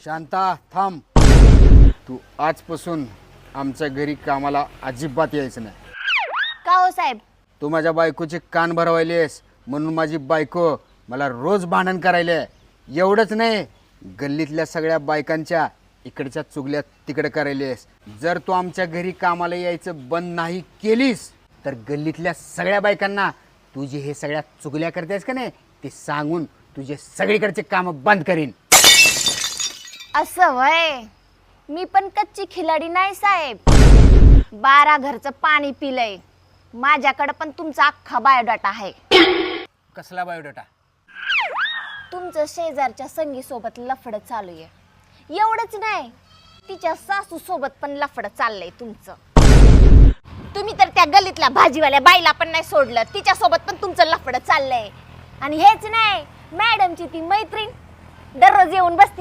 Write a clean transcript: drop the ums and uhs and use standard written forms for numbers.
शांता थांब. तू आजपासून आमच्या घरी कामाला अजिबात यायचं नाही. का हो साहेब? तू माझ्या बायकोचे कान भरवायलेस म्हणून माझी बायको मला रोज भांडण करायले. एवढंच नाही, गल्लीतल्या सगळ्या बायकांच्या इकडच्या चुगल्या तिकडे करायलेस. जर तू आमच्या घरी कामाला यायचं बंद नाही केलीस तर गल्लीतल्या सगळ्या बायकांना तू जे हे सगळ्या चुगल्या करतेस का नाही ते सांगून तुझे सगळीकडचे काम बंद करीन. असं वय? मी पण कच्ची खिलाडी नाही साहेब. 12 घरचं पाणी पिलंय. माझ्याकडे पण तुमचा अख्खा बायोडाटा आहे. कसला बायोडाटा? तुमचं शेजारच्या संगी सोबत लफडं चालू आहे. एवढंच नाही, तिच्या सासू सोबत पण लफडं चाललंय तुमचं. तुम्ही तर त्या गल्लीतल्या भाजीवाल्या बाईला पण नाही सोडलं, तिच्या सोबत पण तुमचं लफडं चाललंय. आणि हेच नाही, मॅडमची ती मैत्रीण दररोज येऊन बसते